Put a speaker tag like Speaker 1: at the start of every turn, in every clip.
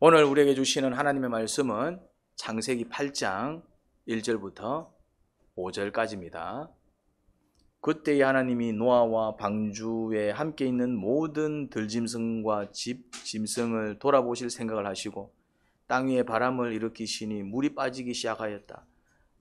Speaker 1: 오늘 우리에게 주시는 하나님의 말씀은 창세기 8장 1절부터 5절까지입니다. 그때의 하나님이 노아와 방주에 함께 있는 모든 들짐승과 집짐승을 돌아보실 생각을 하시고 땅 위에 바람을 일으키시니 물이 빠지기 시작하였다.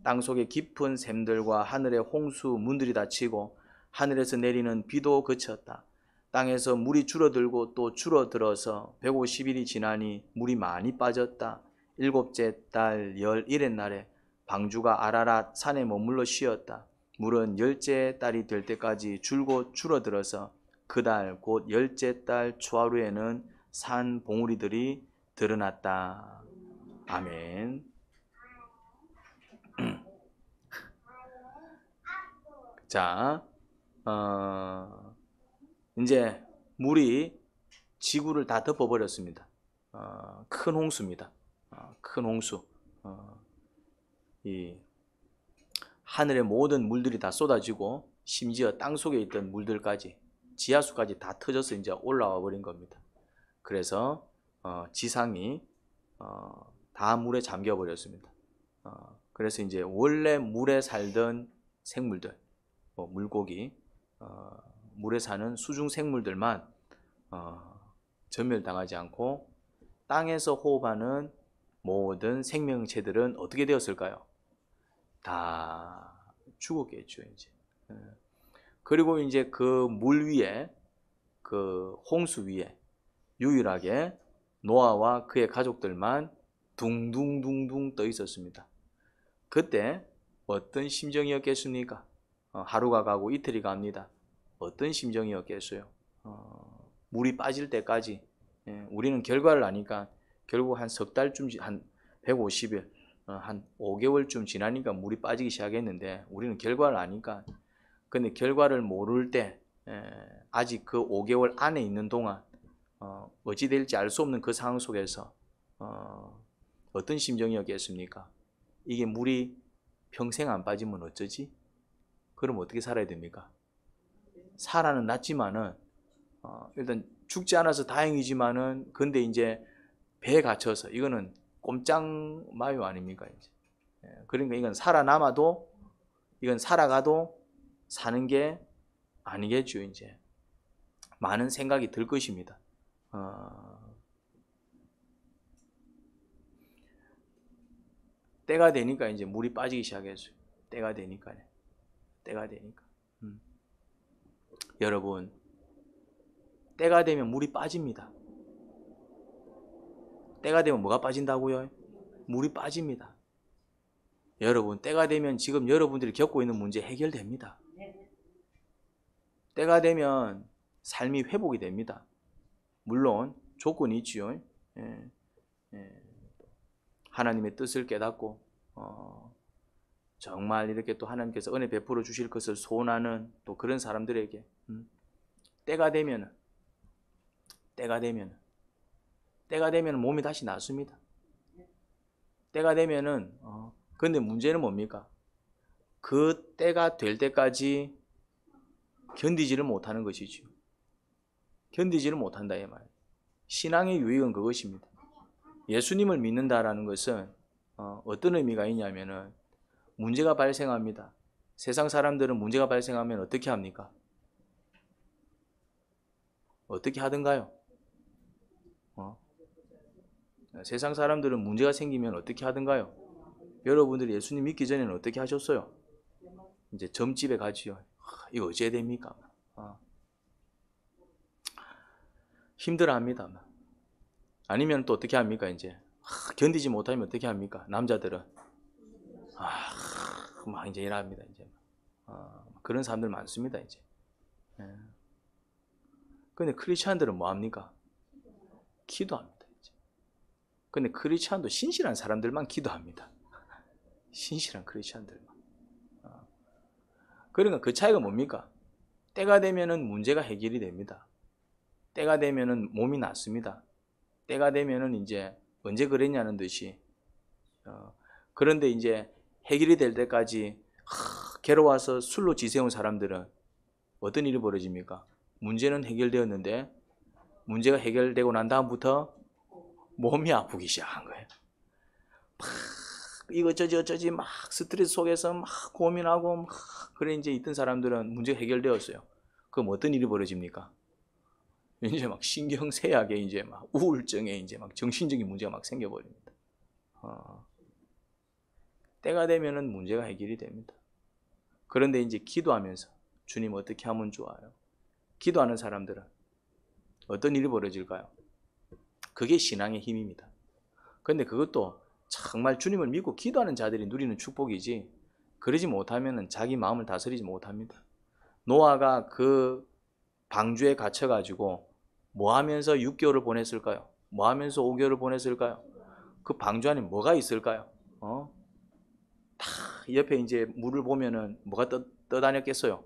Speaker 1: 땅 속에 깊은 샘들과 하늘의 홍수 문들이 닫히고 하늘에서 내리는 비도 그쳤다. 땅에서 물이 줄어들고 또 줄어들어서 150일이 지나니 물이 많이 빠졌다. 일곱째 달 11의 날에 방주가 아라랏 산에 머물러 쉬었다. 물은 열째 달이 될 때까지 줄곧 줄어들어서 그 달 곧 열째 달 초하루에는 산 봉우리들이 드러났다. 아멘. 자, 이제 물이 지구를 다 덮어버렸습니다. 큰 홍수입니다. 큰 홍수. 이 하늘의 모든 물들이 다 쏟아지고 심지어 땅 속에 있던 물들까지 지하수까지 다 터져서 이제 올라와 버린 겁니다. 그래서 지상이 다 물에 잠겨 버렸습니다. 그래서 이제 원래 물에 살던 생물들, 물고기, 물에 사는 수중 생물들만 전멸당하지 않고 땅에서 호흡하는 모든 생명체들은 어떻게 되었을까요? 다 죽었겠죠, 이제. 그리고 이제 그 물 위에, 그 홍수 위에 유일하게 노아와 그의 가족들만 둥둥둥둥 떠 있었습니다. 그때 어떤 심정이었겠습니까? 하루가 가고 이틀이 갑니다. 어떤 심정이었겠어요? 물이 빠질 때까지, 우리는 결과를 아니까 결국 한 석 달쯤, 한 150일, 한 5개월쯤 지나니까 물이 빠지기 시작했는데 우리는 결과를 아니까. 근데 결과를 모를 때, 아직 그 5개월 안에 있는 동안 어찌 될지 알 수 없는 그 상황 속에서 어떤 심정이었겠습니까? 이게 물이 평생 안 빠지면 어쩌지? 그럼 어떻게 살아야 됩니까? 살아는 났지만은 일단 죽지 않아서 다행이지만은 근데 이제 배에 갇혀서 이거는 꼼짝 마요 아닙니까? 이제. 그러니까 이건 살아남아도 이건 살아가도 사는 게 아니겠죠. 이제 많은 생각이 들 것입니다. 때가 되니까 이제 물이 빠지기 시작했어요. 때가 되니까. 여러분, 때가 되면 물이 빠집니다. 때가 되면 뭐가 빠진다고요? 물이 빠집니다. 여러분, 때가 되면 지금 여러분들이 겪고 있는 문제 해결됩니다. 때가 되면 삶이 회복이 됩니다. 물론 조건이 있지요. 하나님의 뜻을 깨닫고 정말 이렇게 또 하나님께서 은혜 베풀어 주실 것을 소원하는 또 그런 사람들에게 때가 되면 몸이 다시 낫습니다. 때가 되면은 근데 문제는 뭡니까? 그 때가 될 때까지 견디지를 못하는 것이죠. 견디지를 못한다 이 말. 신앙의 유익은 그것입니다. 예수님을 믿는다라는 것은 어떤 의미가 있냐면은 문제가 발생합니다. 세상 사람들은 문제가 발생하면 어떻게 합니까? 어떻게 하던가요? 세상 사람들은 문제가 생기면 어떻게 하던가요? 여러분들이 예수님 믿기 전에는 어떻게 하셨어요? 이제 점집에 가지요. 이거 어찌해야 됩니까? 힘들어합니다. 아니면 또 어떻게 합니까? 이제 견디지 못하면 어떻게 합니까? 남자들은 막 이제 일합니다. 이제 그런 사람들 많습니다. 이제. 근데 크리스찬들은 뭐 합니까? 기도합니다. 이제. 근데 크리스찬도 신실한 사람들만 기도합니다. 신실한 크리스찬들만. 그러니까 그 차이가 뭡니까? 때가 되면은 문제가 해결이 됩니다. 때가 되면은 몸이 낫습니다. 때가 되면은 이제 언제 그랬냐는 듯이 그런데 이제 해결이 될 때까지 괴로워서 술로 지새운 사람들은 어떤 일이 벌어집니까? 문제는 해결되었는데 문제가 해결되고 난 다음부터 몸이 아프기 시작한 거예요. 막 이거저지 어쩌지 막 스트레스 속에서 막 고민하고 막 그래 이제 있던 사람들은 문제가 해결되었어요. 그럼 어떤 일이 벌어집니까? 이제 막 신경쇠약에 이제 막 우울증에 이제 막 정신적인 문제가 막 생겨버립니다. 때가 되면은 문제가 해결이 됩니다. 그런데 이제 기도하면서 주님 어떻게 하면 좋아요? 기도하는 사람들은 어떤 일이 벌어질까요? 그게 신앙의 힘입니다. 그런데 그것도 정말 주님을 믿고 기도하는 자들이 누리는 축복이지, 그러지 못하면 자기 마음을 다스리지 못합니다. 노아가 그 방주에 갇혀가지고 뭐 하면서 6개월을 보냈을까요? 뭐 하면서 5개월을 보냈을까요? 그 방주 안에 뭐가 있을까요? 다 옆에 이제 물을 보면은 뭐가 떠다녔겠어요?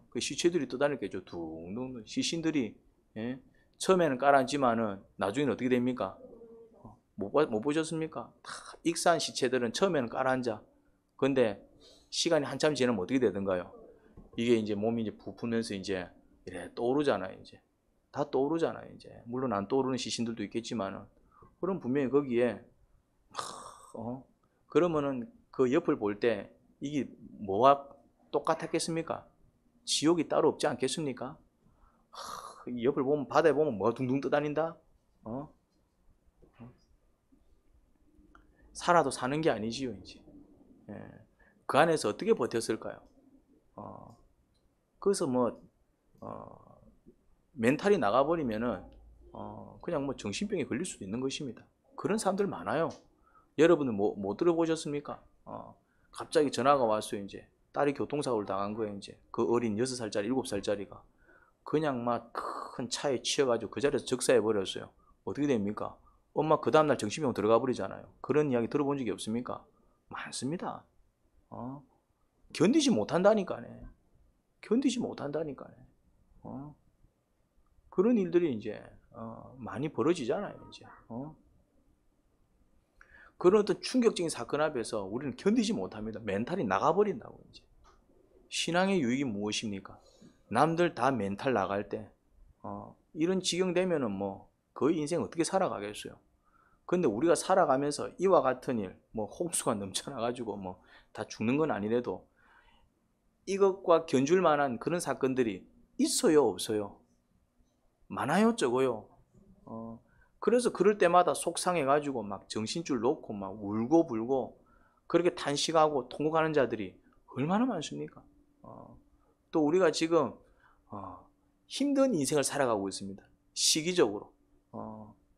Speaker 1: 그 시체들이 떠다녔겠죠. 둥둥 시신들이. 예? 처음에는 깔았지만은 나중에는 어떻게 됩니까? 못 보셨습니까? 다 익산 시체들은 처음에는 깔아앉아. 근데 시간이 한참 지나면 어떻게 되던가요? 이게 이제 몸이 이제 부풀면서 이제 이래 떠오르잖아요. 이제 다 떠오르잖아요. 이제 물론 안 떠오르는 시신들도 있겠지만은, 그럼 분명히 거기에 그러면은 그 옆을 볼 때 이게 뭐와 똑같았겠습니까? 지옥이 따로 없지 않겠습니까? 옆을 보면, 바다에 보면 뭐가 둥둥 떠다닌다? 살아도 사는 게 아니지요, 이제. 예. 그 안에서 어떻게 버텼을까요? 그래서 멘탈이 나가버리면은, 그냥 뭐 정신병에 걸릴 수도 있는 것입니다. 그런 사람들 많아요. 여러분은 못 들어보셨습니까? 갑자기 전화가 왔어요, 이제. 딸이 교통사고를 당한 거예요, 이제. 그 어린 6살짜리, 7살짜리가. 그냥 막 큰 차에 치여가지고 그 자리에서 즉사해버렸어요. 어떻게 됩니까? 엄마 그 다음날 정신병 들어가 버리잖아요. 그런 이야기 들어본 적이 없습니까? 많습니다. 견디지 못한다니까네. 견디지 못한다니까네. 그런 일들이 이제 많이 벌어지잖아요, 이제. 그런 어떤 충격적인 사건 앞에서 우리는 견디지 못합니다. 멘탈이 나가버린다고. 이제 신앙의 유익이 무엇입니까? 남들 다 멘탈 나갈 때 이런 지경 되면은 뭐 거의 인생 어떻게 살아가겠어요. 근데 우리가 살아가면서 이와 같은 일, 뭐 홍수가 넘쳐나가지고 뭐 다 죽는 건 아니래도 이것과 견줄 만한 그런 사건들이 있어요, 없어요? 많아요, 적어요? 그래서 그럴 때마다 속상해가지고 막 정신줄 놓고 막 울고 불고 그렇게 탄식하고 통곡하는 자들이 얼마나 많습니까? 또 우리가 지금 힘든 인생을 살아가고 있습니다. 시기적으로.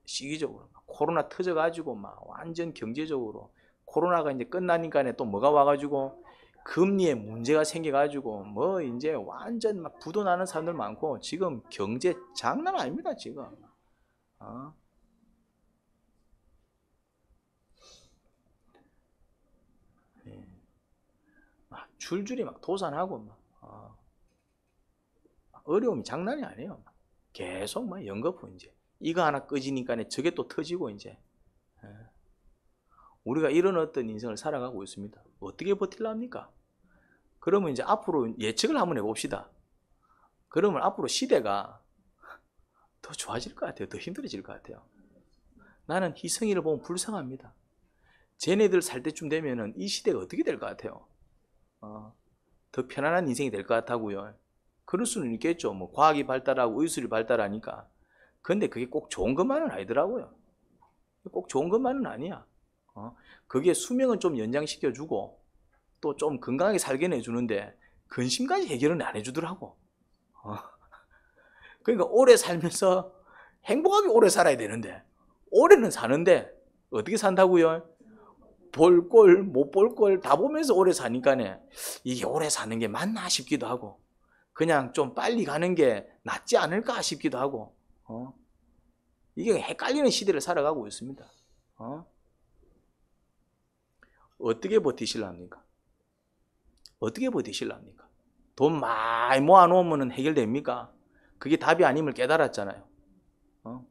Speaker 1: 시기적으로. 코로나 터져가지고 막 완전 경제적으로 코로나가 이제 끝나니까 또 뭐가 와가지고 금리에 문제가 생겨가지고 뭐 이제 완전 막 부도 나는 사람들 많고 지금 경제 장난 아닙니다, 지금. 막 줄줄이 막 도산하고 막 어려움이 장난이 아니에요. 계속 막 연거푸 이제 이거 하나 꺼지니까 저게 또 터지고 이제. 우리가 이런 어떤 인생을 살아가고 있습니다. 어떻게 버틸랍니까? 그러면 이제 앞으로 예측을 한번 해봅시다. 그러면 앞으로 시대가 더 좋아질 것 같아요? 더 힘들어질 것 같아요? 나는 희성이를 보면 불쌍합니다. 쟤네들 살 때쯤 되면은 이 시대가 어떻게 될 것 같아요? 더 편안한 인생이 될 것 같다고요. 그럴 수는 있겠죠. 뭐 과학이 발달하고 의술이 발달하니까. 근데 그게 꼭 좋은 것만은 아니더라고요. 꼭 좋은 것만은 아니야. 그게 수명은 좀 연장시켜주고 또 좀 건강하게 살게 해주는데 근심까지 해결은 안 해주더라고. 그러니까 오래 살면서 행복하게 오래 살아야 되는데 오래는 사는데 어떻게 산다고요? 볼 꼴, 못 볼 꼴 다 보면서 오래 사니까네 이게 오래 사는 게 맞나 싶기도 하고 그냥 좀 빨리 가는 게 낫지 않을까 싶기도 하고 이게 헷갈리는 시대를 살아가고 있습니다. 어떻게 버티실랍니까? 어떻게 버티실랍니까? 돈 많이 모아놓으면 해결됩니까? 그게 답이 아님을 깨달았잖아요.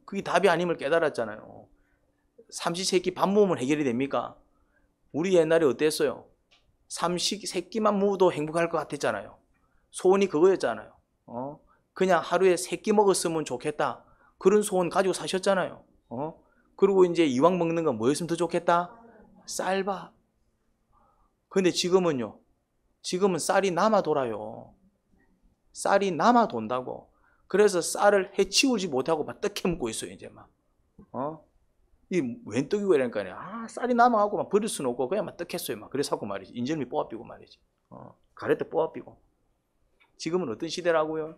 Speaker 1: 그게 답이 아님을 깨달았잖아요. 삼시세끼 밥 모으면 해결이 됩니까? 우리 옛날에 어땠어요? 삼시세끼만 모어도 행복할 것 같았잖아요. 소원이 그거였잖아요. 그냥 하루에 3끼 먹었으면 좋겠다. 그런 소원 가지고 사셨잖아요. 그리고 이제 이왕 먹는 건 뭐였으면 더 좋겠다? 쌀밥. 근데 지금은요. 지금은 쌀이 남아 돌아요. 쌀이 남아 돈다고. 그래서 쌀을 해치우지 못하고 막 떡해 먹고 있어요, 이제 막. 이 웬 떡이고 이러니까 쌀이 남아갖고 막 버릴 수는 없고 그냥 막 떡했어요, 막. 그래서 하고 말이지. 인절미 뽑아비고 말이지. 가래떡 뽑아비고. 지금은 어떤 시대라고요?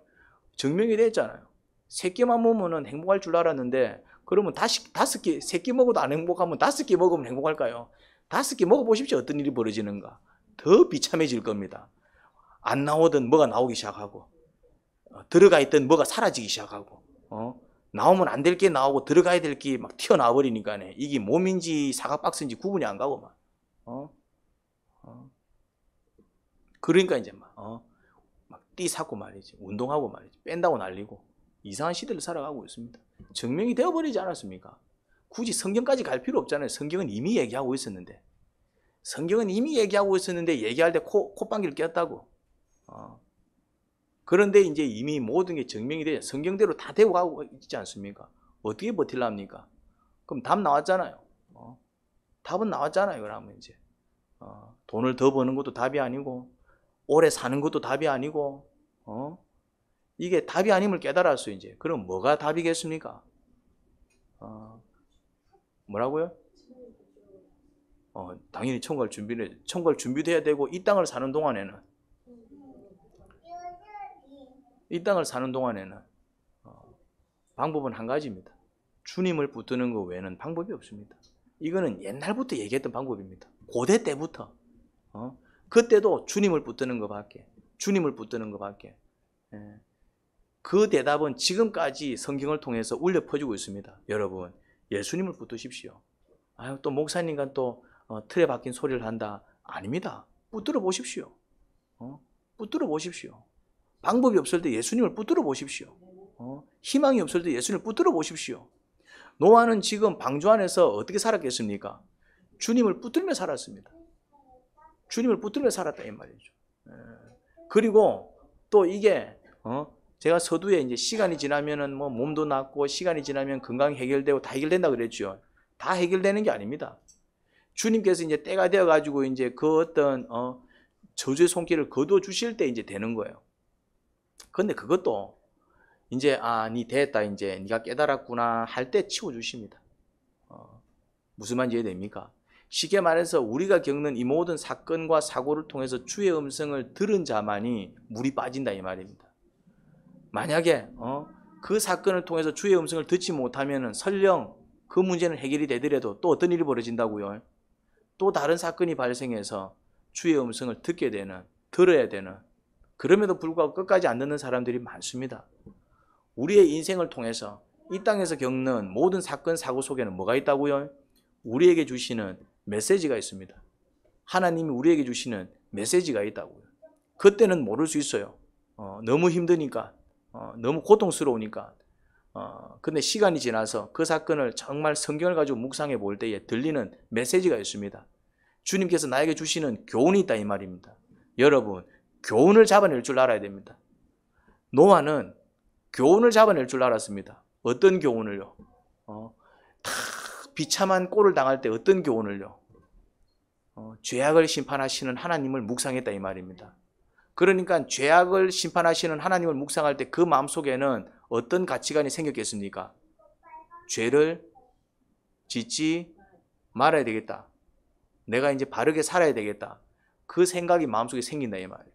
Speaker 1: 증명이 됐잖아요. 3끼만 먹으면 행복할 줄 알았는데, 그러면 5끼, 3끼 먹어도 안 행복하면 5끼 먹으면 행복할까요? 5끼 먹어보십시오. 어떤 일이 벌어지는가. 더 비참해질 겁니다. 안 나오던 뭐가 나오기 시작하고, 들어가 있던 뭐가 사라지기 시작하고, 나오면 안 될 게 나오고 들어가야 될 게 막 튀어나와 버리니까 이게 몸인지 사각박스인지 구분이 안 가고 막. 그러니까 이제 막 띠 사고 말이지. 운동하고 말이지. 뺀다고 날리고. 이상한 시대를 살아가고 있습니다. 증명이 되어버리지 않았습니까? 굳이 성경까지 갈 필요 없잖아요. 성경은 이미 얘기하고 있었는데. 얘기할 때 콧방귀를 꼈다고. 그런데 이제 이미 모든 게 증명이 돼. 성경대로 다 되고 가고 있지 않습니까? 어떻게 버틸랍니까? 그럼 답 나왔잖아요. 답은 나왔잖아요. 그러면 이제. 돈을 더 버는 것도 답이 아니고, 오래 사는 것도 답이 아니고, 이게 답이 아님을 깨달았어요, 이제. 그럼 뭐가 답이겠습니까? 뭐라고요? 당연히 천국을 준비돼야 되고, 이 땅을 사는 동안에는 방법은 한 가지입니다. 주님을 붙드는 것 외에는 방법이 없습니다. 이거는 옛날부터 얘기했던 방법입니다. 고대 때부터. 그때도 주님을 붙드는 것밖에. 그 대답은 지금까지 성경을 통해서 울려 퍼지고 있습니다. 여러분, 예수님을 붙드십시오. 또 목사님과 또 틀에 박힌 소리를 한다. 아닙니다. 붙들어 보십시오. 방법이 없을 때 예수님을 붙들어 보십시오. 희망이 없을 때 예수님을 붙들어 보십시오. 노아는 지금 방주 안에서 어떻게 살았겠습니까? 주님을 붙들며 살았습니다. 주님을 붙들며 살았다 이 말이죠. 그리고 또 이게 제가 서두에 이제 시간이 지나면은 뭐 몸도 낫고 시간이 지나면 건강이 해결되고 다 해결된다 그랬죠. 다 해결되는 게 아닙니다. 주님께서 이제 때가 되어 가지고 이제 그 어떤 저주의 손길을 거두어 주실 때 이제 되는 거예요. 근데 그것도 이제 니 됐다, 이제 네가 깨달았구나 할 때 치워 주십니다. 무슨 말인지 이해됩니까? 쉽게 말해서 우리가 겪는 이 모든 사건과 사고를 통해서 주의 음성을 들은 자만이 물이 빠진다 이 말입니다. 만약에 그 사건을 통해서 주의 음성을 듣지 못하면 설령 그 문제는 해결이 되더라도 또 어떤 일이 벌어진다고요? 또 다른 사건이 발생해서 주의 음성을 듣게 되는, 들어야 되는, 그럼에도 불구하고 끝까지 안 듣는 사람들이 많습니다. 우리의 인생을 통해서 이 땅에서 겪는 모든 사건, 사고 속에는 뭐가 있다고요? 우리에게 주시는 메시지가 있습니다. 하나님이 우리에게 주시는 메시지가 있다고요. 그때는 모를 수 있어요. 너무 힘드니까, 너무 고통스러우니까. 근데 시간이 지나서 그 사건을 정말 성경을 가지고 묵상해 볼 때에 들리는 메시지가 있습니다. 주님께서 나에게 주시는 교훈이 있다 이 말입니다. 여러분, 교훈을 잡아낼 줄 알아야 됩니다. 노아는 교훈을 잡아낼 줄 알았습니다. 어떤 교훈을요? 다 비참한 꼴을 당할 때 어떤 교훈을요? 죄악을 심판하시는 하나님을 묵상했다 이 말입니다. 그러니까 죄악을 심판하시는 하나님을 묵상할 때 그 마음속에는 어떤 가치관이 생겼겠습니까? 죄를 짓지 말아야 되겠다. 내가 이제 바르게 살아야 되겠다. 그 생각이 마음속에 생긴다 이 말이에요.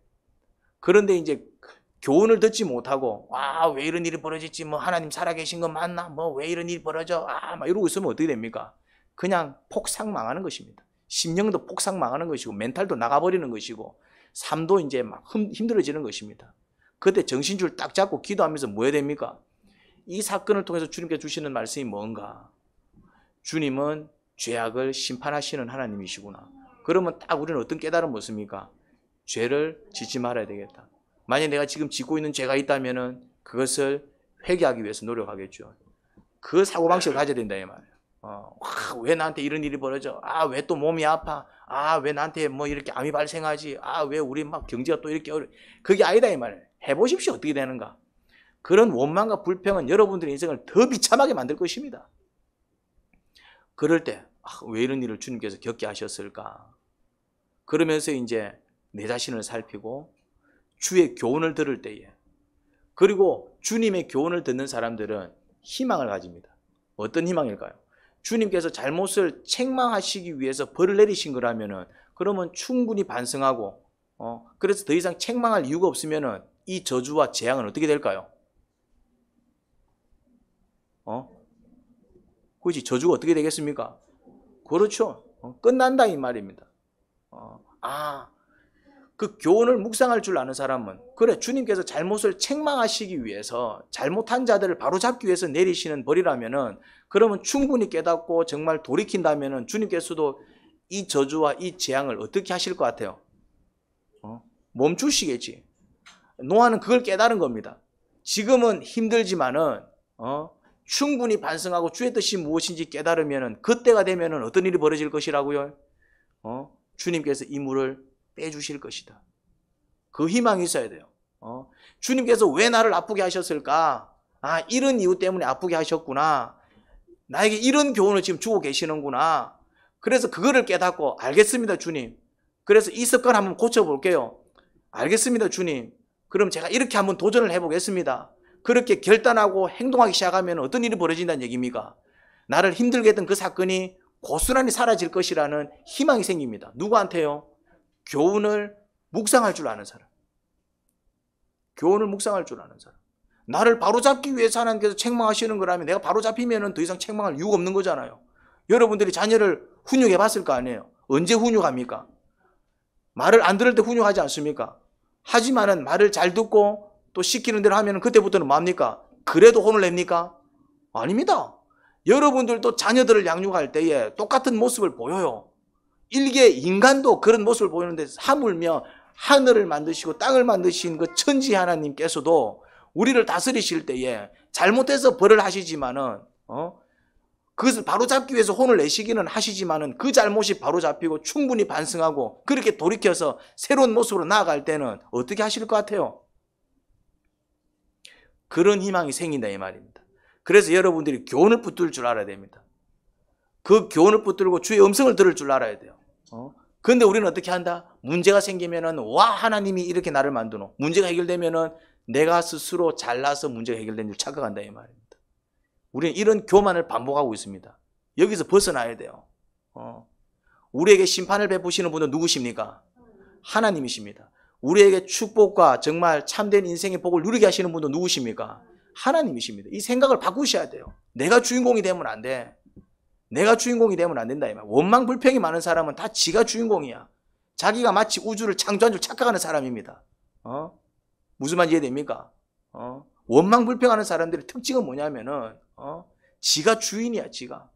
Speaker 1: 그런데 이제 교훈을 듣지 못하고 왜 이런 일이 벌어졌지? 뭐 하나님 살아계신 거 맞나? 뭐 왜 이런 일이 벌어져? 막 이러고 있으면 어떻게 됩니까? 그냥 폭삭 망하는 것입니다. 심령도 폭삭 망하는 것이고 멘탈도 나가버리는 것이고 삶도 이제 막 힘들어지는 것입니다. 그때 정신줄 딱 잡고 기도하면서 뭐 해야 됩니까? 이 사건을 통해서 주님께 주시는 말씀이 뭔가? 주님은 죄악을 심판하시는 하나님이시구나. 그러면 딱 우리는 어떤 깨달음을 얻습니까? 죄를 짓지 말아야 되겠다. 만약 내가 지금 짓고 있는 죄가 있다면 그것을 회개하기 위해서 노력하겠죠. 그 사고방식을 가져야 된다 이 말이에요. 왜 나한테 이런 일이 벌어져? 왜 또 몸이 아파? 왜 나한테 뭐 이렇게 암이 발생하지? 왜 우리 막 경제가 또 이렇게 그게 아니다 이 말이에요. 해보십시오. 어떻게 되는가? 그런 원망과 불평은 여러분들의 인생을 더 비참하게 만들 것입니다. 그럴 때 왜 이런 일을 주님께서 겪게 하셨을까? 그러면서 이제 내 자신을 살피고 주의 교훈을 들을 때에, 그리고 주님의 교훈을 듣는 사람들은 희망을 가집니다. 어떤 희망일까요? 주님께서 잘못을 책망하시기 위해서 벌을 내리신 거라면은 그러면 충분히 반성하고 그래서 더 이상 책망할 이유가 없으면은 이 저주와 재앙은 어떻게 될까요? 그렇지, 저주가 어떻게 되겠습니까? 그렇죠. 끝난다 이 말입니다. 그 교훈을 묵상할 줄 아는 사람은, 그래, 주님께서 잘못을 책망하시기 위해서 잘못한 자들을 바로잡기 위해서 내리시는 벌이라면은 그러면 충분히 깨닫고 정말 돌이킨다면은 주님께서도 이 저주와 이 재앙을 어떻게 하실 것 같아요? 멈추시겠지. 노아는 그걸 깨달은 겁니다. 지금은 힘들지만은 충분히 반성하고 주의 뜻이 무엇인지 깨달으면은 그때가 되면은 어떤 일이 벌어질 것이라고요? 주님께서 이 물을 빼주실 것이다. 그 희망이 있어야 돼요. 주님께서 왜 나를 아프게 하셨을까? 이런 이유 때문에 아프게 하셨구나. 나에게 이런 교훈을 지금 주고 계시는구나. 그래서 그거를 깨닫고, 알겠습니다 주님, 그래서 이 습관 한번 고쳐볼게요. 알겠습니다 주님, 그럼 제가 이렇게 한번 도전을 해보겠습니다. 그렇게 결단하고 행동하기 시작하면 어떤 일이 벌어진다는 얘기입니까? 나를 힘들게 했던 그 사건이 고스란히 사라질 것이라는 희망이 생깁니다. 누구한테요? 교훈을 묵상할 줄 아는 사람. 교훈을 묵상할 줄 아는 사람. 나를 바로잡기 위해서 하나님께서 책망하시는 거라면 내가 바로잡히면 더 이상 책망할 이유가 없는 거잖아요. 여러분들이 자녀를 훈육해 봤을 거 아니에요. 언제 훈육합니까? 말을 안 들을 때 훈육하지 않습니까? 하지만은 말을 잘 듣고 또 시키는 대로 하면 그때부터는 뭡니까? 그래도 혼을 냅니까? 아닙니다. 여러분들도 자녀들을 양육할 때에 똑같은 모습을 보여요. 일개 인간도 그런 모습을 보이는데 하물며 하늘을 만드시고 땅을 만드신 그 천지 하나님께서도 우리를 다스리실 때에 잘못해서 벌을 하시지만은 그것을 바로잡기 위해서 혼을 내시기는 하시지만은 그 잘못이 바로잡히고 충분히 반성하고 그렇게 돌이켜서 새로운 모습으로 나아갈 때는 어떻게 하실 것 같아요? 그런 희망이 생긴다 이 말입니다. 그래서 여러분들이 교훈을 붙들 줄 알아야 됩니다. 그 교훈을 붙들고 주의 음성을 들을 줄 알아야 돼요. 그런데 우리는 어떻게 한다? 문제가 생기면은 와, 하나님이 이렇게 나를 만드노. 문제가 해결되면은 내가 스스로 잘나서 문제가 해결된 줄 착각한다 이 말입니다. 우리는 이런 교만을 반복하고 있습니다. 여기서 벗어나야 돼요. 우리에게 심판을 베푸시는 분은 누구십니까? 하나님이십니다. 우리에게 축복과 정말 참된 인생의 복을 누리게 하시는 분은 누구십니까? 하나님이십니다. 이 생각을 바꾸셔야 돼요. 내가 주인공이 되면 안 돼. 내가 주인공이 되면 안 된다 이 말. 원망 불평이 많은 사람은 다 지가 주인공이야. 자기가 마치 우주를 창조한 줄 착각하는 사람입니다. 무슨 말인지 이해됩니까? 원망 불평하는 사람들의 특징은 뭐냐면은 지가 주인이야, 지가.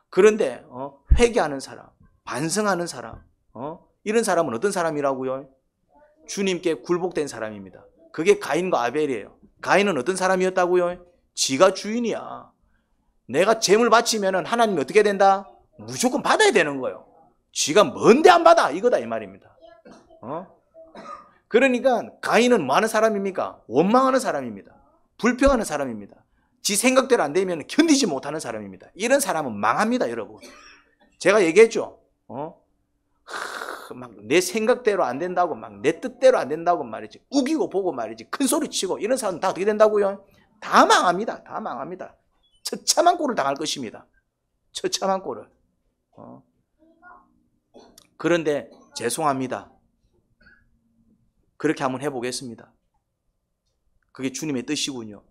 Speaker 1: 그런데 회개하는 사람, 반성하는 사람, 이런 사람은 어떤 사람이라고요? 주님께 굴복된 사람입니다. 그게 가인과 아벨이에요. 가인은 어떤 사람이었다고요? 지가 주인이야. 내가 재물 바치면은 하나님이 어떻게 된다? 무조건 받아야 되는 거예요. 지가 뭔데 안 받아? 이거다 이 말입니다. 그러니까 가인은 뭐 하는 사람입니까? 원망하는 사람입니다. 불평하는 사람입니다. 지 생각대로 안 되면 견디지 못하는 사람입니다. 이런 사람은 망합니다, 여러분. 제가 얘기했죠. 막 내 생각대로 안 된다고, 막 내 뜻대로 안 된다고 말이지. 우기고 보고 말이지. 큰 소리 치고 이런 사람 다 어떻게 된다고요? 다 망합니다. 다 망합니다. 처참한 꼴을 당할 것입니다. 처참한 꼴을. 그런데 죄송합니다. 그렇게 한번 해보겠습니다. 그게 주님의 뜻이군요.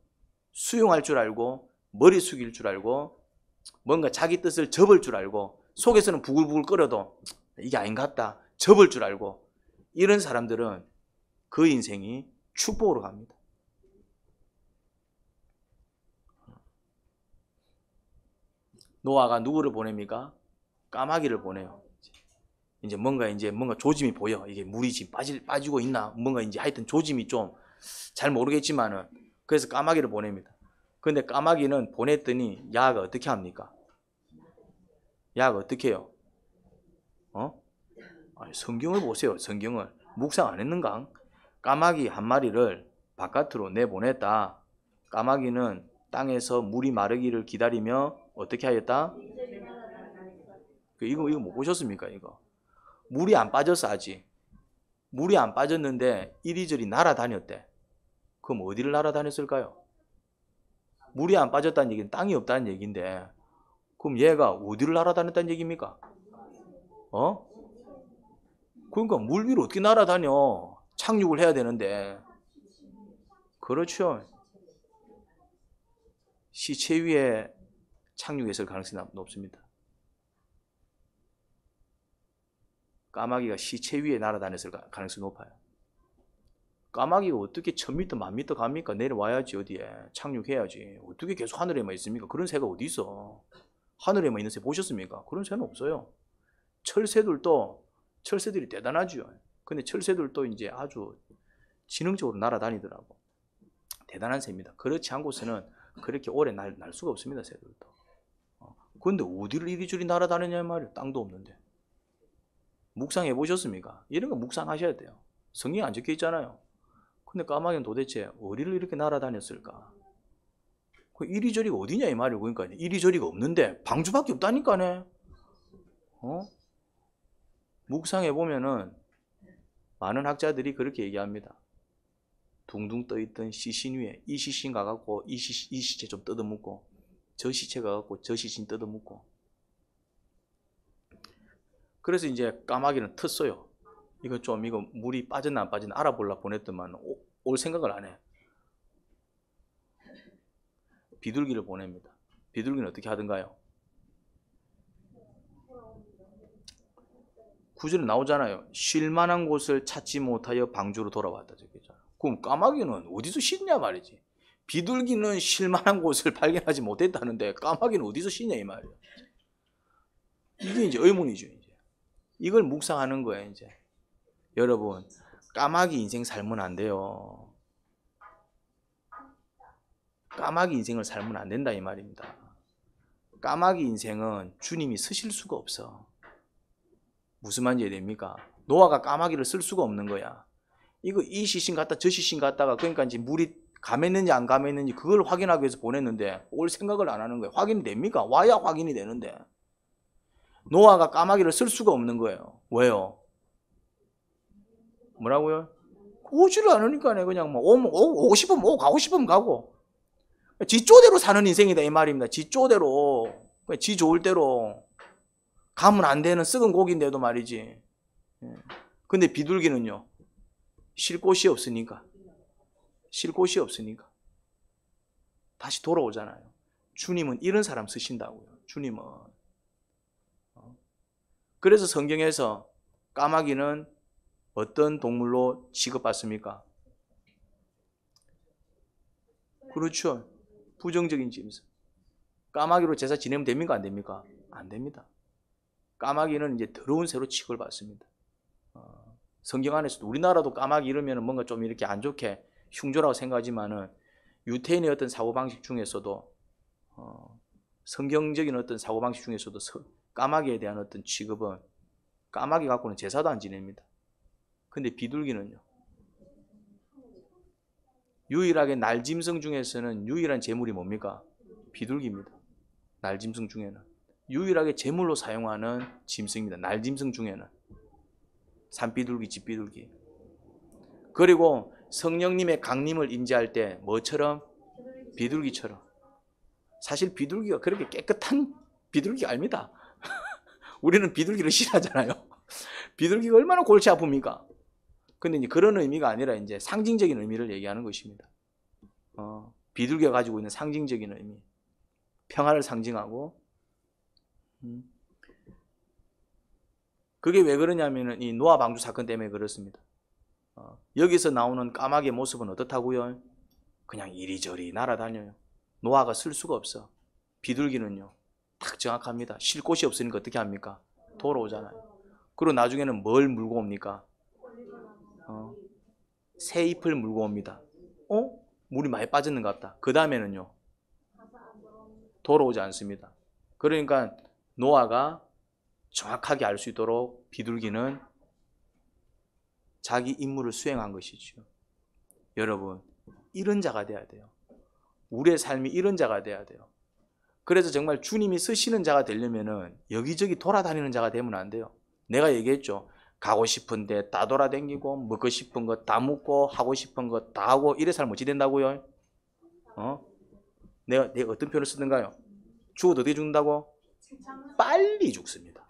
Speaker 1: 수용할 줄 알고 머리 숙일 줄 알고 뭔가 자기 뜻을 접을 줄 알고 속에서는 부글부글 끓어도 이게 아닌 것 같다 접을 줄 알고 이런 사람들은 그 인생이 축복으로 갑니다. 노아가 누구를 보냅니까? 까마귀를 보내요. 이제 뭔가 조짐이 보여. 이게 물이 지금 빠지고 있나? 뭔가 이제 하여튼 조짐이 좀 잘 모르겠지만은 그래서 까마귀를 보냅니다. 그런데 까마귀는 보냈더니 야가 어떻게 합니까? 야가 어떻게 해요? 성경을 보세요. 성경을 묵상 안 했는가? 까마귀 한 마리를 바깥으로 내보냈다. 까마귀는 땅에서 물이 마르기를 기다리며 어떻게 하였다? 이거 못 보셨습니까? 이거 물이 안 빠졌어 아직. 물이 안 빠졌는데 이리저리 날아다녔대. 그럼 어디를 날아다녔을까요? 물이 안 빠졌다는 얘기는 땅이 없다는 얘기인데, 그럼 얘가 어디를 날아다녔다는 얘기입니까? 그러니까 물 위로 어떻게 날아다녀? 착륙을 해야 되는데. 그렇죠. 시체 위에 착륙했을 가능성이 높습니다. 까마귀가 시체 위에 날아다녔을 가능성이 높아요. 까마귀가 어떻게 1000m, 1000m 갑니까? 내려와야지 어디에. 착륙해야지. 어떻게 계속 하늘에만 있습니까? 그런 새가 어디 있어? 하늘에만 있는 새 보셨습니까? 그런 새는 없어요. 철새들이 대단하죠. 근데 철새들도 이제 아주 지능적으로 날아다니더라고. 대단한 새입니다. 그렇지 않고서는 그렇게 오래 날 수가 없습니다, 새들도. 그런데 어디를 이리저리 날아다니냐 말이에요. 땅도 없는데. 묵상해 보셨습니까? 이런 거 묵상하셔야 돼요. 성경에 안 적혀 있잖아요. 근데 까마귀는 도대체 어디를 이렇게 날아다녔을까? 그 이리저리가 어디냐 이 말이에요. 그러니까 이리저리가 없는데 방주밖에 없다니까네. 묵상해 보면은 많은 학자들이 그렇게 얘기합니다. 둥둥 떠있던 시신 위에 이 시신 가갖고 이 시체 좀 뜯어먹고, 저 시체 가갖고 저 시신 뜯어먹고. 그래서 이제 까마귀는 텄어요. 이거 물이 빠졌나 안 빠졌나 알아보려 보냈더만 올 생각을 안 해. 비둘기를 보냅니다. 비둘기는 어떻게 하던가요? 구절에 나오잖아요. 쉴만한 곳을 찾지 못하여 방주로 돌아왔다. 그럼 까마귀는 어디서 쉬냐 말이지. 비둘기는 쉴만한 곳을 발견하지 못했다는데 까마귀는 어디서 쉬냐 이 말이에요. 이게 이제 의문이죠. 이제 이걸 묵상하는 거예요. 이제 여러분, 까마귀 인생 살면 안 돼요. 까마귀 인생을 살면 안 된다 이 말입니다. 까마귀 인생은 주님이 쓰실 수가 없어. 무슨 말인지 됩니까? 노아가 까마귀를 쓸 수가 없는 거야. 이 시신 갔다 저 시신 갔다가, 그러니까 이제 물이 감했는지 안 감했는지 그걸 확인하기 위해서 보냈는데 올 생각을 안 하는 거예요. 확인이 됩니까? 와야 확인이 되는데. 노아가 까마귀를 쓸 수가 없는 거예요. 왜요? 뭐라고요? 오지를 않으니까 그냥 오고 싶으면 오고 가고 싶으면 가고. 지 쪼대로 사는 인생이다 이 말입니다. 지 쪼대로. 지 좋을 대로. 가면 안 되는 썩은 고기인데도 말이지. 근데 비둘기는요, 쉴 곳이 없으니까 다시 돌아오잖아요. 주님은 이런 사람 쓰신다고요. 주님은. 그래서 성경에서 까마귀는 어떤 동물로 취급받습니까? 그렇죠. 부정적인 짐승. 까마귀로 제사 지내면 됩니까? 안 됩니까? 안 됩니다. 까마귀는 이제 더러운 새로 취급을 받습니다. 성경 안에서도 우리나라도 까마귀 이러면 뭔가 좀 이렇게 안 좋게 흉조라고 생각하지만은 유태인의 어떤 사고방식 중에서도 성경적인 어떤 사고방식 중에서도 까마귀에 대한 어떤 취급은, 까마귀 갖고는 제사도 안 지냅니다. 근데 비둘기는요, 유일하게 날짐승 중에서는 유일한 제물이 뭡니까? 비둘기입니다. 날짐승 중에는 유일하게 제물로 사용하는 짐승입니다. 날짐승 중에는 산비둘기, 집비둘기. 그리고 성령님의 강림을 인지할 때 뭐처럼? 비둘기처럼. 사실 비둘기가 그렇게 깨끗한 비둘기가 아닙니다. 우리는 비둘기를 싫어하잖아요. 비둘기가 얼마나 골치 아픕니까? 근데 이제 그런 의미가 아니라 이제 상징적인 의미를 얘기하는 것입니다. 비둘기가 가지고 있는 상징적인 의미. 평화를 상징하고. 그게 왜 그러냐면은 이 노아 방주 사건 때문에 그렇습니다. 여기서 나오는 까마귀의 모습은 어떻다고요? 그냥 이리저리 날아다녀요. 노아가 쓸 수가 없어. 비둘기는요, 딱 정확합니다. 쉴 곳이 없으니까 어떻게 합니까? 돌아오잖아요. 그리고 나중에는 뭘 물고 옵니까? 새 잎을 물고 옵니다. 물이 많이 빠졌는 것 같다. 그 다음에는요, 돌아오지 않습니다. 그러니까 노아가 정확하게 알 수 있도록 비둘기는 자기 임무를 수행한 것이죠. 여러분, 이런 자가 돼야 돼요. 우리의 삶이 이런 자가 돼야 돼요. 그래서 정말 주님이 쓰시는 자가 되려면은 여기저기 돌아다니는 자가 되면 안 돼요. 내가 얘기했죠. 가고 싶은데 다 돌아다니고 먹고 싶은 거 다 먹고 하고 싶은 거 다 하고 이래 살면 어찌 된다고요? 내가 어떤 표현을 쓰던가요? 죽어도 어떻게 죽는다고? 빨리 죽습니다.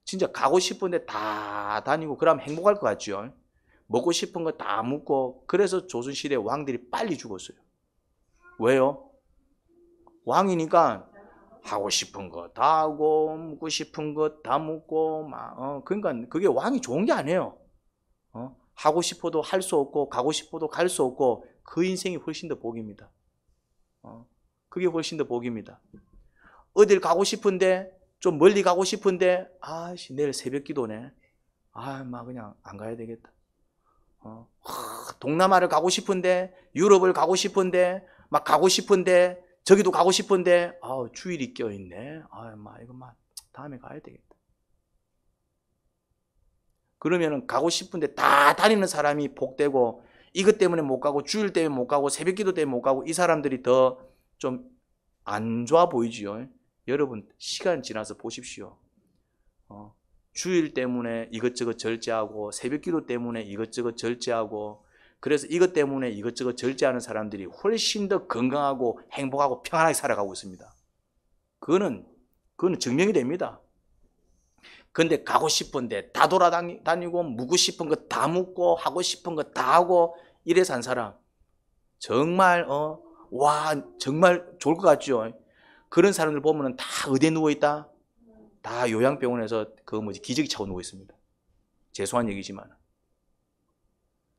Speaker 1: 진짜 가고 싶은데 다 다니고 그러면 행복할 것 같죠? 먹고 싶은 거 다 먹고 그래서 조선시대 왕들이 빨리 죽었어요. 왜요? 왕이니까 하고 싶은 거 다 하고 먹고 싶은 거 다 먹고 그러니까 그게 왕이 좋은 게 아니에요. 하고 싶어도 할 수 없고 가고 싶어도 갈 수 없고 그 인생이 훨씬 더 복입니다. 그게 훨씬 더 복입니다. 어딜 가고 싶은데 좀 멀리 가고 싶은데 내일 새벽 기도네. 막 그냥 안 가야 되겠다. 동남아를 가고 싶은데 유럽을 가고 싶은데 막 가고 싶은데 저기도 가고 싶은데 주일이 껴있네. 이거 다음에 가야 되겠다. 그러면은 가고 싶은데 다 다니는 사람이 복되고 이것 때문에 못 가고 주일 때문에 못 가고 새벽 기도 때문에 못 가고 이 사람들이 더 좀 안 좋아 보이지요. 여러분 시간 지나서 보십시오. 주일 때문에 이것저것 절제하고 새벽 기도 때문에 이것저것 절제하고 그래서 이것 때문에 이것저것 절제하는 사람들이 훨씬 더 건강하고 행복하고 평안하게 살아가고 있습니다. 그거는 증명이 됩니다. 근데 가고 싶은데 다 돌아다니고 묵고 싶은 거 다 묵고 하고 싶은 거 다 하고 이래 산 사람 정말 정말 좋을 것 같죠. 그런 사람들 보면은 다 어디에 누워 있다? 다 요양병원에서 기저귀 차고 누워 있습니다. 죄송한 얘기지만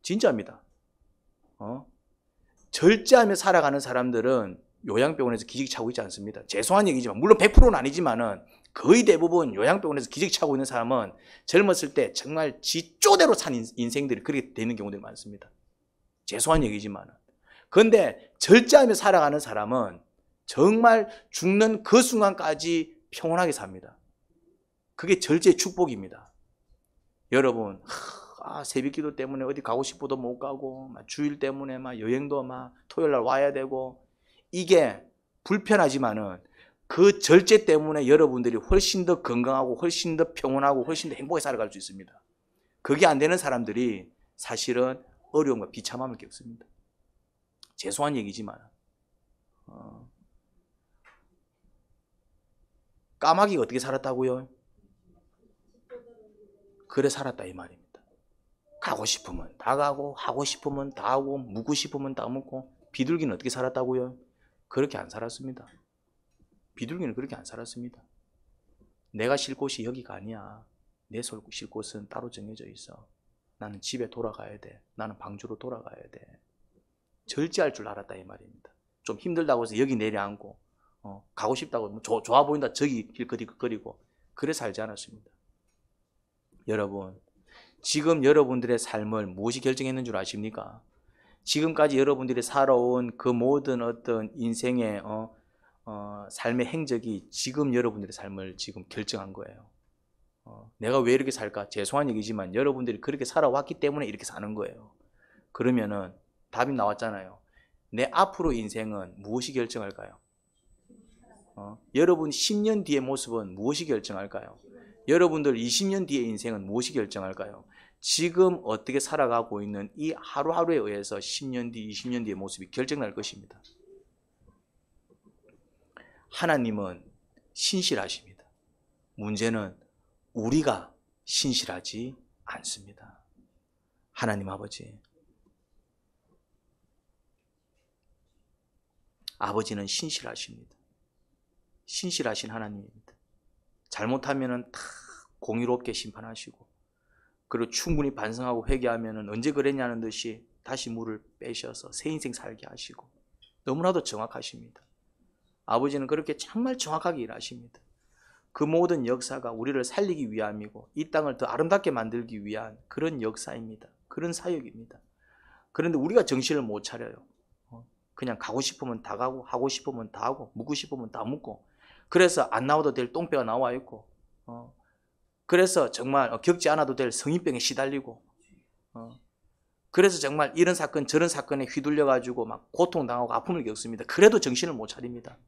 Speaker 1: 진짜입니다. 절제하며 살아가는 사람들은 요양병원에서 기저귀 차고 있지 않습니다. 죄송한 얘기지만 물론 100%는 아니지만은 거의 대부분 요양병원에서 기저귀 차고 있는 사람은 젊었을 때 정말 지쪼대로 산 인생들이 그렇게 되는 경우들이 많습니다. 죄송한 얘기지만은. 그런데 절제하며 살아가는 사람은 정말 죽는 그 순간까지 평온하게 삽니다. 그게 절제의 축복입니다. 여러분, 새벽 기도 때문에 어디 가고 싶어도 못 가고, 주일 때문에 여행도 토요일 날 와야 되고, 이게 불편하지만은 그 절제 때문에 여러분들이 훨씬 더 건강하고, 훨씬 더 평온하고, 훨씬 더 행복하게 살아갈 수 있습니다. 그게 안 되는 사람들이 사실은 어려움과 비참함을 겪습니다. 죄송한 얘기지만, 까마귀가 어떻게 살았다고요? 그래 살았다 이 말입니다. 가고 싶으면 다 가고 하고 싶으면 다 하고 묵고 싶으면 다 묵고. 비둘기는 어떻게 살았다고요? 그렇게 안 살았습니다. 비둘기는 그렇게 안 살았습니다. 내가 쉴 곳이 여기가 아니야. 내 쉴 곳은 따로 정해져 있어. 나는 집에 돌아가야 돼. 나는 방주로 돌아가야 돼. 절제할 줄 알았다 이 말입니다. 좀 힘들다고 해서 여기 내려앉고 가고 싶다고 좋아 보인다 저기 길거리고 그래 살지 않았습니다. 여러분, 지금 여러분들의 삶을 무엇이 결정했는 줄 아십니까? 지금까지 여러분들이 살아온 그 모든 어떤 인생의 삶의 행적이 지금 여러분들의 삶을 지금 결정한 거예요. 내가 왜 이렇게 살까? 죄송한 얘기지만 여러분들이 그렇게 살아왔기 때문에 이렇게 사는 거예요. 그러면은 답이 나왔잖아요. 내 앞으로 인생은 무엇이 결정할까요? 여러분 10년 뒤의 모습은 무엇이 결정할까요? 여러분들 20년 뒤의 인생은 무엇이 결정할까요? 지금 어떻게 살아가고 있는 이 하루하루에 의해서 10년 뒤, 20년 뒤의 모습이 결정날 것입니다. 하나님은 신실하십니다. 문제는 우리가 신실하지 않습니다. 하나님 아버지는 신실하십니다. 신실하신 하나님입니다. 잘못하면은 다 공의롭게 심판하시고 그리고 충분히 반성하고 회개하면은 언제 그랬냐는 듯이 다시 물을 빼셔서 새 인생 살게 하시고 너무나도 정확하십니다. 아버지는 그렇게 정말 정확하게 일하십니다. 그 모든 역사가 우리를 살리기 위함이고 이 땅을 더 아름답게 만들기 위한 그런 역사입니다. 그런 사역입니다. 그런데 우리가 정신을 못 차려요. 그냥 가고 싶으면 다 가고 하고 싶으면 다 하고 묵고 싶으면 다 묵고 그래서 안 나와도 될 똥배가 나와 있고 그래서 정말 겪지 않아도 될 성인병에 시달리고 그래서 정말 이런 사건 저런 사건에 휘둘려가지고 막 고통당하고 아픔을 겪습니다. 그래도 정신을 못 차립니다.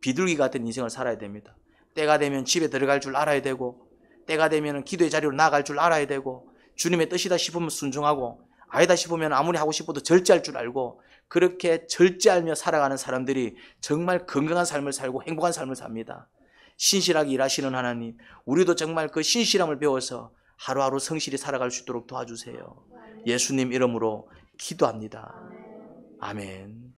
Speaker 1: 비둘기 같은 인생을 살아야 됩니다. 때가 되면 집에 들어갈 줄 알아야 되고, 때가 되면 기도의 자리로 나아갈 줄 알아야 되고, 주님의 뜻이다 싶으면 순종하고, 아니다 싶으면 아무리 하고 싶어도 절제할 줄 알고, 그렇게 절제하며 살아가는 사람들이 정말 건강한 삶을 살고 행복한 삶을 삽니다. 신실하게 일하시는 하나님, 우리도 정말 그 신실함을 배워서 하루하루 성실히 살아갈 수 있도록 도와주세요. 예수님 이름으로 기도합니다. 아멘.